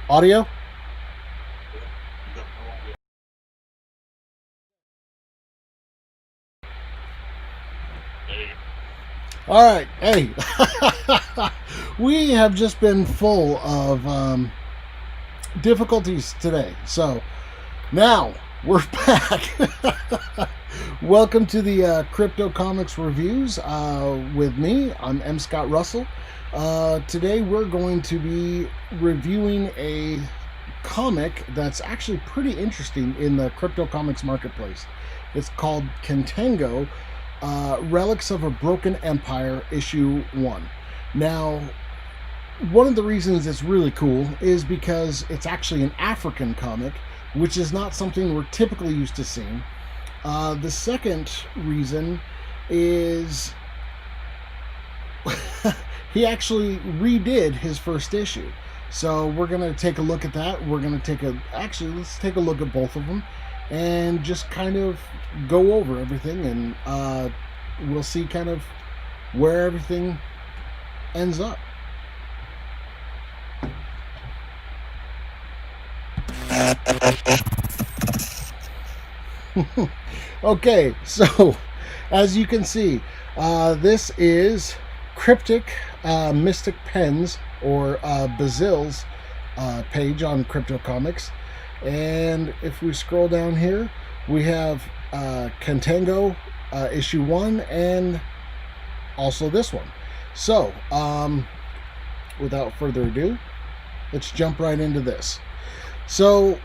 Audio? All right. Hey, we have just been full of difficulties today. So now we're back. Welcome to the Crypto Comics Reviews with me. I'm M. Scott Russell. Today we're going to be reviewing a comic that's actually pretty interesting in the crypto comics marketplace. It's called KATONGO, Relics of a Broken Empire, Issue 1. Now, one of the reasons it's really cool is because it's actually an African comic, which is not something we're typically used to seeing. The second reason is he actually redid his first issue. So we're going to take a look at that. We're going to let's take a look at both of them and just kind of go over everything, and we'll see kind of where everything ends up. Okay, so as you can see, this is Cryptic Mystic Pens, or Bazil's page on Crypto Comics. And if we scroll down here, we have KATONGO issue 1 and also this one. So without further ado, let's jump right into this. So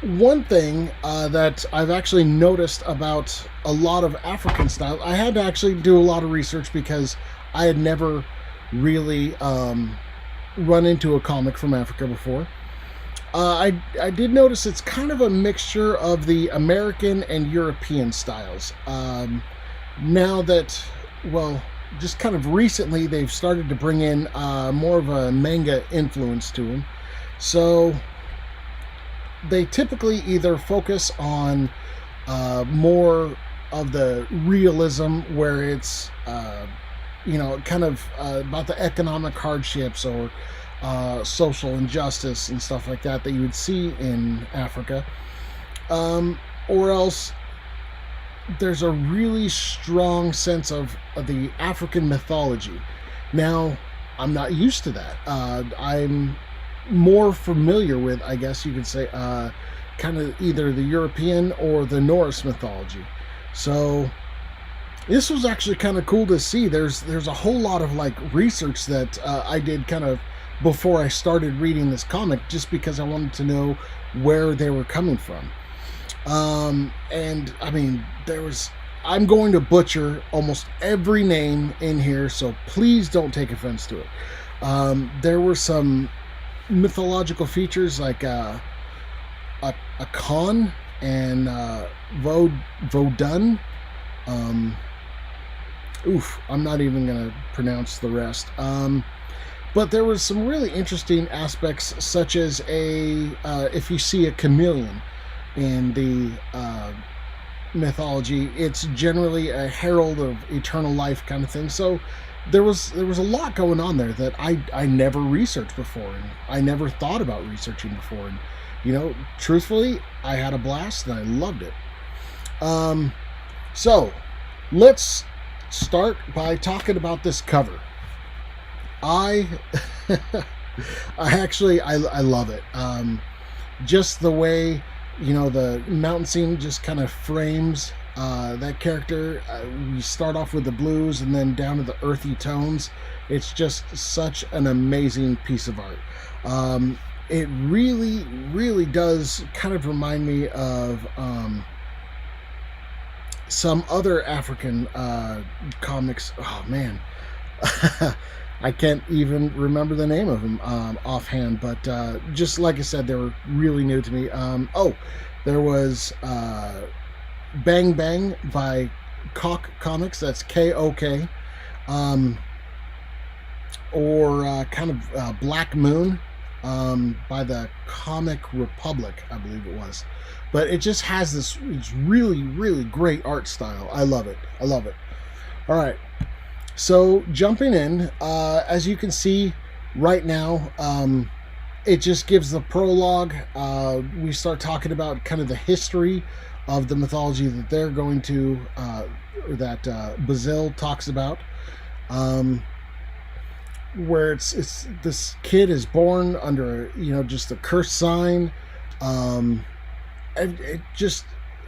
one thing that I've actually noticed about a lot of African styles, I had to actually do a lot of research because I had never really run into a comic from Africa before. I did notice it's kind of a mixture of the American and European styles. Now that, well, just kind of recently they've started to bring in more of a manga influence to them. So they typically either focus on more of the realism, where it's kind of about the economic hardships or social injustice and stuff like that you would see in Africa, or else there's a really strong sense of the African mythology. Now, I'm not used to that. I'm more familiar with, I guess you could say, kind of either the European or the Norse mythology. So this was actually kind of cool to see. There's a whole lot of like research that I did kind of before I started reading this comic, just because I wanted to know where they were coming from. And I mean, I'm going to butcher almost every name in here, so please don't take offense to it. There were some mythological features like a Khan and Vodun. I'm not even going to pronounce the rest. But there was some really interesting aspects, such as if you see a chameleon in the mythology, it's generally a herald of eternal life kind of thing. So there was a lot going on there that I never researched before, and I never thought about researching before. And truthfully, I had a blast and I loved it. So let's start by talking about this cover. I love it. Just the way, the mountain scene just kind of frames that character. We start off with the blues and then down to the earthy tones. It's just such an amazing piece of art. It really, really does kind of remind me of some other African comics. Oh man. I can't even remember the name of them offhand, but just like I said, they were really new to me. There was Bang Bang by Cock Comics, that's K-O-K, or kind of Black Moon by the Comic Republic, I believe it was. But it just has it's really, really great art style. I love it. All right. So jumping in, as you can see right now, it just gives the prologue. We start talking about kind of the history of the mythology that they're going to, that Bazil talks about. Where it's this kid is born under, just a cursed sign.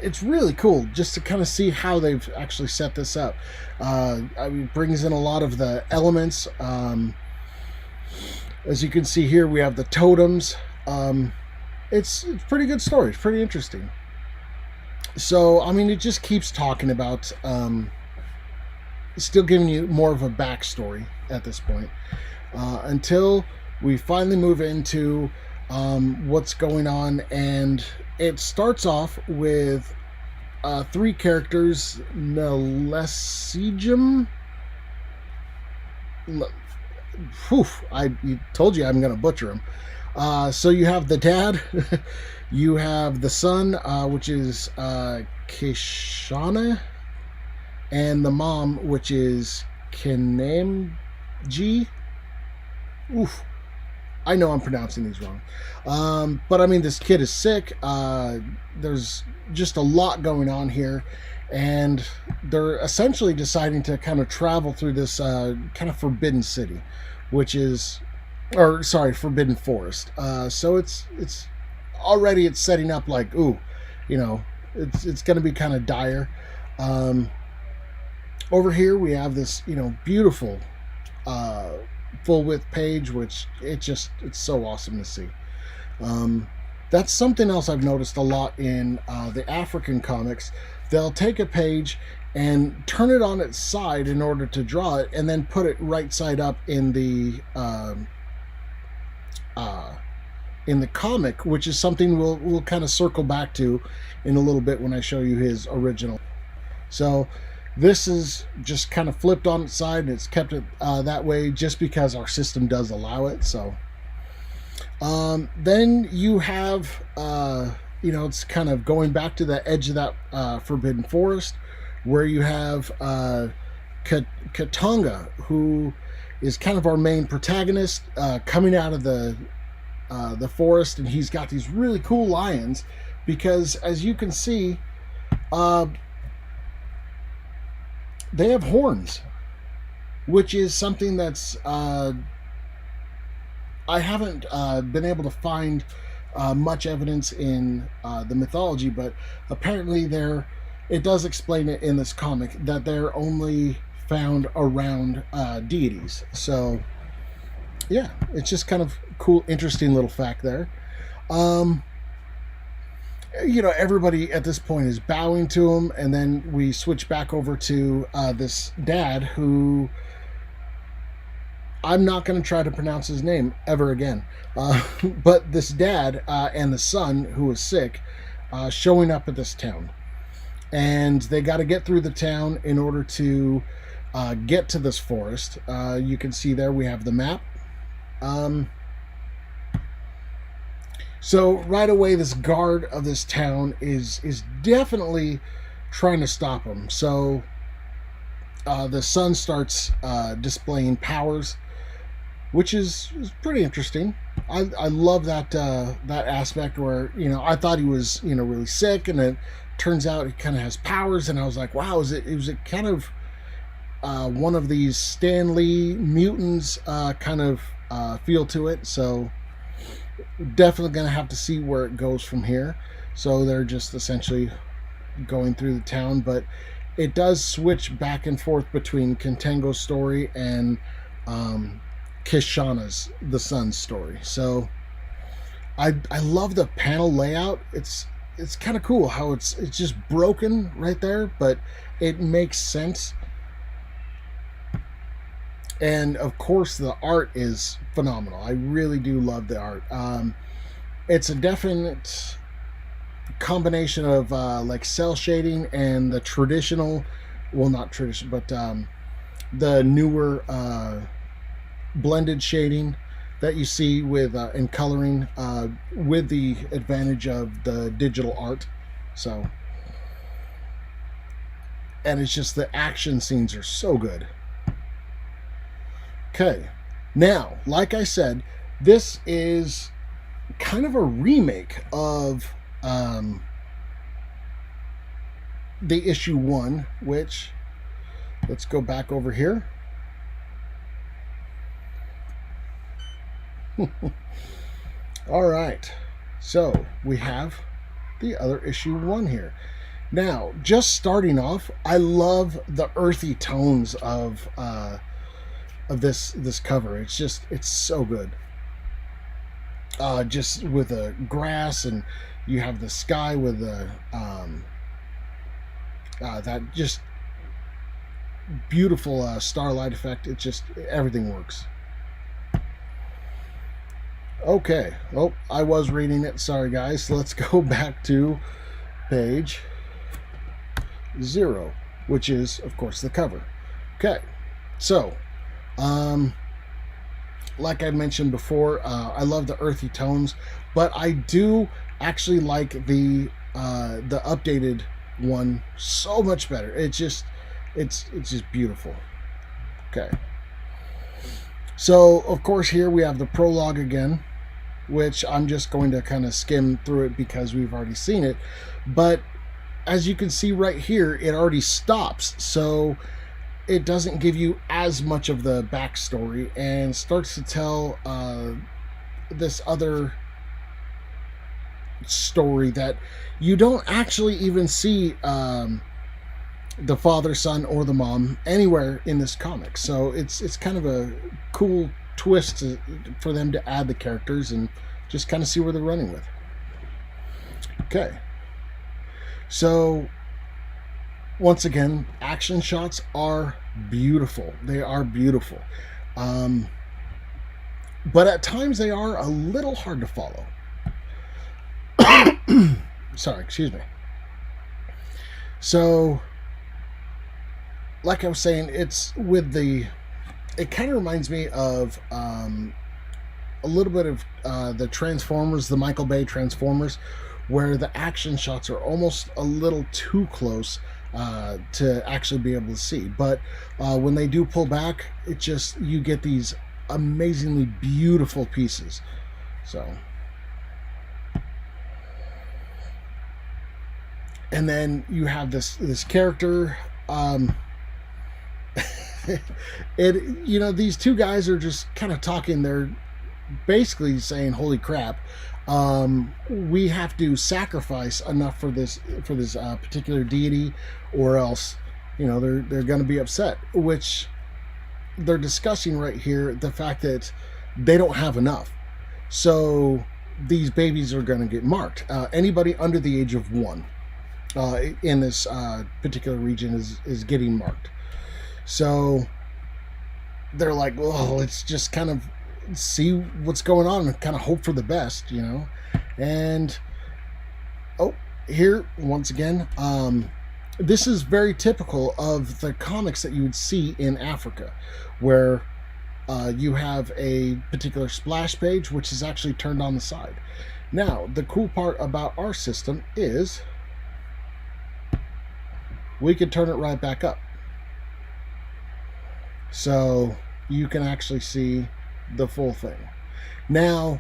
It's really cool just to kind of see how they've actually set this up. It brings in a lot of the elements. As you can see here, we have the totems. It's a pretty good story. It's pretty interesting. So, it just keeps talking about, still giving you more of a backstory at this point, until we finally move into what's going on. And it starts off with 3 characters, Nelesigium. I told you I'm going to butcher him. So you have the dad, you have the son, which is Kishana, and the mom, which is Kenemji. Oof. I know I'm pronouncing these wrong. But this kid is sick. There's just a lot going on here. And they're essentially deciding to kind of travel through this kind of forbidden city, forbidden forest. So it's already setting up like, it's going to be kind of dire. Over here we have this, beautiful full width page, which it's so awesome to see. That's something else I've noticed a lot in the African comics. They'll take a page and turn it on its side in order to draw it, and then put it right side up in the comic, which is something we'll kind of circle back to in a little bit when I show you his original. So this is just kind of flipped on its side, and it's kept it that way just because our system does allow it. So then you have, it's kind of going back to the edge of that forbidden forest, where you have KATONGO, who is kind of our main protagonist, coming out of the forest, and he's got these really cool lions, because as you can see, they have horns, which is something that's I haven't been able to find much evidence in the mythology, but apparently it does explain it in this comic that they're only found around deities. So yeah, it's just kind of cool, interesting little fact there. Everybody at this point is bowing to him, and then we switch back over to this dad, who I'm not going to try to pronounce his name ever again. But this dad and the son, who is sick, showing up at this town. And they got to get through the town in order to get to this forest. You can see there we have the map. So right away, this guard of this town is definitely trying to stop them. So the son starts displaying powers, which is pretty interesting. I love that aspect where, I thought he was, really sick, and it turns out he kind of has powers, and I was like, wow, was it kind of one of these Stan Lee mutants kind of feel to it. So definitely going to have to see where it goes from here. So they're just essentially going through the town, but it does switch back and forth between KATONGO's story and Kishana's, the son's story. So I love the panel layout. It's kind of cool how it's just broken right there, but it makes sense. And of course, the art is phenomenal. I really do love the art. It's a definite combination of like cell shading and the traditional, well, not traditional, but the newer blended shading that you see with and coloring, with the advantage of the digital art. So, and it's just the action scenes are so good. Okay, now, like I said, this is kind of a remake of the issue 1, which, let's go back over here. All right, so we have the other issue 1 here. Now, just starting off, I love the earthy tones of this cover. It's so good. Just with the grass, and you have the sky with the that just beautiful starlight effect. It just, everything works. Okay, oh, I was reading it, sorry guys. Let's go back to page 0, which is of course the cover. Okay, so like I mentioned before, I love the earthy tones, but I do actually like the updated one so much better. It's just beautiful. Okay, so of course here we have the prologue again, which I'm just going to kind of skim through it because we've already seen it. But as you can see right here, it already stops, so it doesn't give you as much of the backstory and starts to tell this other story that you don't actually even see the father, son, or the mom anywhere in this comic. So it's kind of a cool twist for them to add the characters and just kind of see where they're running with. Okay, so once again, action shots are beautiful. They are beautiful, but at times they are a little hard to follow. Sorry, excuse me. So like I was saying, it's with the, it kind of reminds me of a little bit of the Transformers, the Michael Bay Transformers, where the action shots are almost a little too close to actually be able to see. But when they do pull back, it just, you get these amazingly beautiful pieces. So, and then you have this character. These two guys are just kind of talking. They're basically saying, "Holy crap, we have to sacrifice enough for this particular deity, or else, they're going to be upset." Which they're discussing right here, the fact that they don't have enough, so these babies are going to get marked. Anybody under the age of 1 in this particular region is getting marked. So they're like, well, let's just kind of see what's going on and kind of hope for the best, And here once again, this is very typical of the comics that you would see in Africa, where you have a particular splash page which is actually turned on the side. Now, the cool part about our system is we can turn it right back up, so you can actually see the full thing. Now,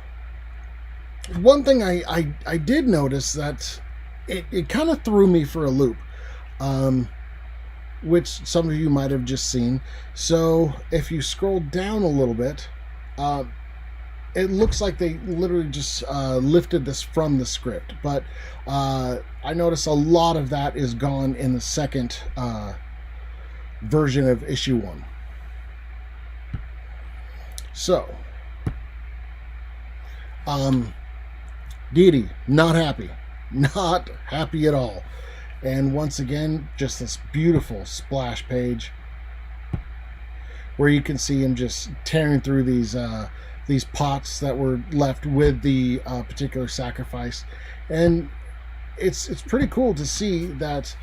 one thing I did notice that it kind of threw me for a loop, which some of you might have just seen. So if you scroll down a little bit, it looks like they literally just lifted this from the script, but I noticed a lot of that is gone in the second version of issue 1. So, Dee Dee, not happy at all. And once again, just this beautiful splash page where you can see him just tearing through these pots that were left with the particular sacrifice. And it's pretty cool to see that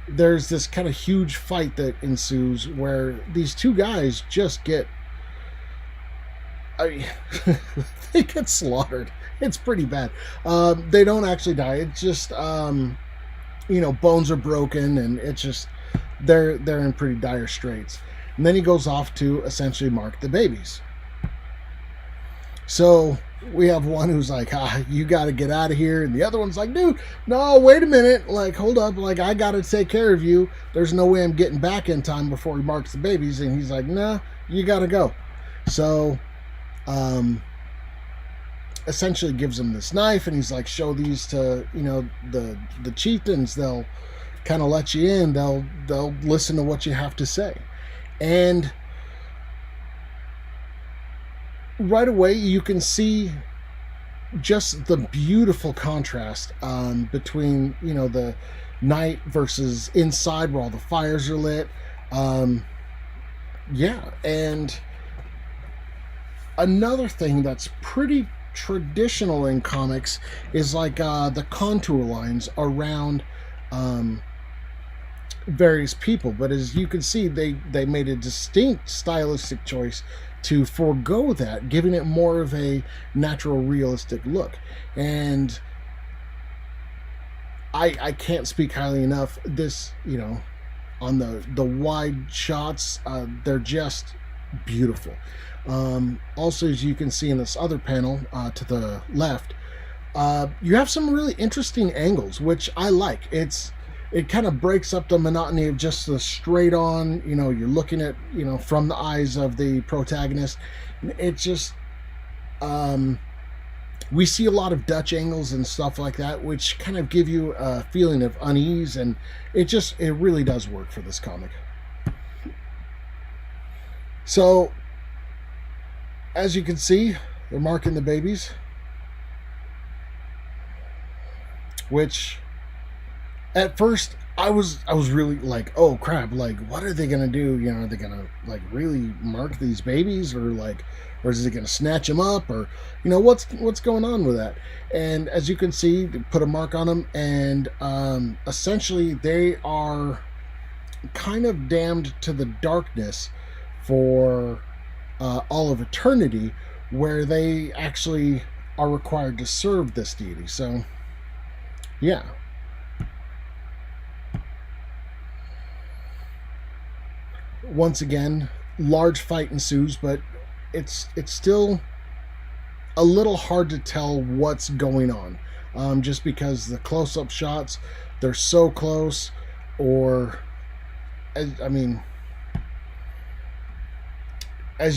there's this kind of huge fight that ensues where these two guys just get, they get slaughtered. It's pretty bad. They don't actually die. It's just, bones are broken, and it's just, they're in pretty dire straits. And then he goes off to essentially mark the babies. So we have one who's like, you got to get out of here. And the other one's like, dude, no, wait a minute. Like, hold up. Like, I got to take care of you. There's no way I'm getting back in time before he marks the babies. And he's like, nah, you got to go. So, essentially gives him this knife. And he's like, show these to, the chieftains. They'll kind of let you in. They'll listen to what you have to say. And right away you can see just the beautiful contrast between the night versus inside where all the fires are lit. And another thing that's pretty traditional in comics is like the contour lines around various people, but as you can see, they made a distinct stylistic choice to forego that, giving it more of a natural, realistic look. And I can't speak highly enough. This, on the wide shots, they're just beautiful. Also, as you can see in this other panel to the left, you have some really interesting angles, which I like. It kind of breaks up the monotony of just the straight on, you're looking at, from the eyes of the protagonist. It just, we see a lot of Dutch angles and stuff like that, which kind of give you a feeling of unease, and it really does work for this comic. So, as you can see, they're marking the babies, which at first I was really like, oh crap, like what are they gonna do? Are they gonna like really mark these babies, or is it gonna snatch them up, or what's going on with that? And as you can see, they put a mark on them, and essentially they are kind of damned to the darkness for all of eternity, where they actually are required to serve this deity. So yeah. Once again, large fight ensues, but it's still a little hard to tell what's going on, just because the close-up shots, they're so close, or as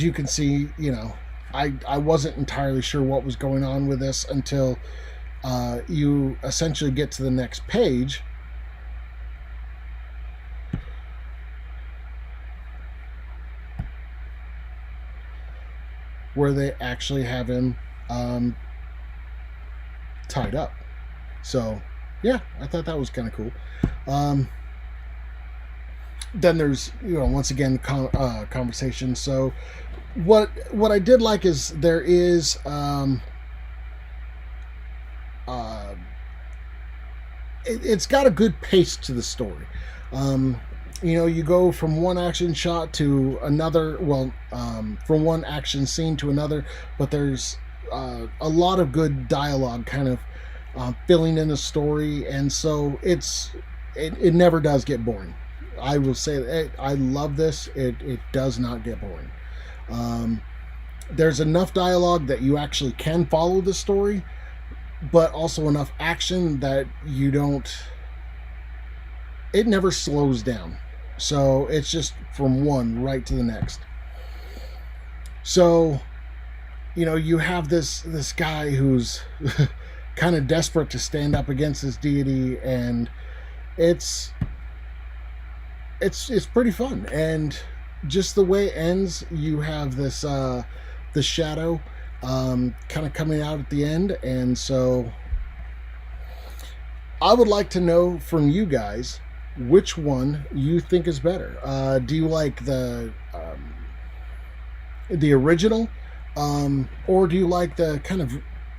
you can see, I wasn't entirely sure what was going on with this until you essentially get to the next page, where they actually have him tied up. So yeah, I thought that was kind of cool. Then there's once again conversation. So what I did like is there is it's got a good pace to the story. You go from one action shot to another, from one action scene to another, but there's a lot of good dialogue kind of filling in the story, and so it never does get boring. I will say that I love this. It does not get boring. There's enough dialogue that you actually can follow the story, but also enough action that it never slows down. So it's just from one right to the next. So, you have this guy who's kind of desperate to stand up against this deity, and it's pretty fun. And just the way it ends, you have this the shadow kind of coming out at the end, and so I would like to know from you guys which one you think is better. Do you like the original, or do you like the kind of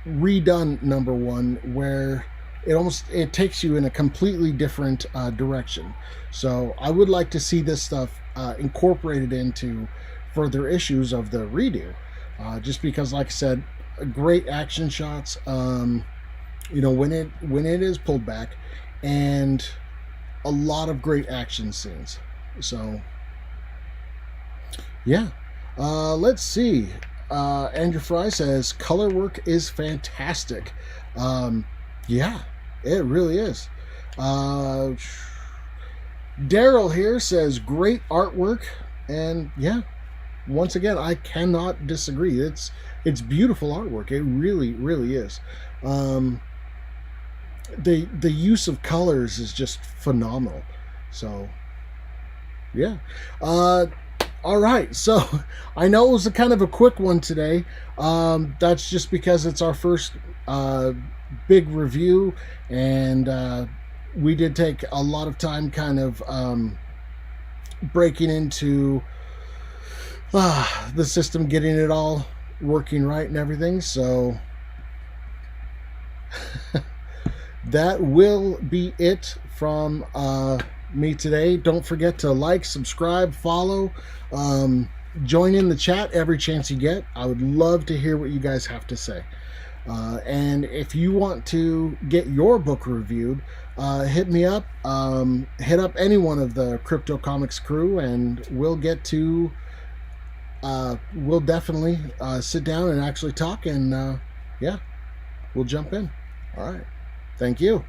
redone number one, where it takes you in a completely different direction? So I would like to see this stuff incorporated into further issues of the redo, just because, like I said, great action shots, when it is pulled back, and a lot of great action scenes. So yeah, let's see. Andrew Fry says color work is fantastic. Yeah, it really is. Daryl here says great artwork, and yeah, once again, I cannot disagree. It's beautiful artwork. It really, really is. The use of colors is just phenomenal. So yeah. All right. So I know it was a kind of a quick one today. That's just because it's our first big review, and we did take a lot of time kind of breaking into the system, getting it all working right and everything. So that will be it from me today. Don't forget to like, subscribe, follow, join in the chat every chance you get. I would love to hear what you guys have to say. And if you want to get your book reviewed, hit me up. Hit up any one of the Crypto Comics crew, and we'll get to. We'll definitely sit down and actually talk, and yeah, we'll jump in. All right. Thank you.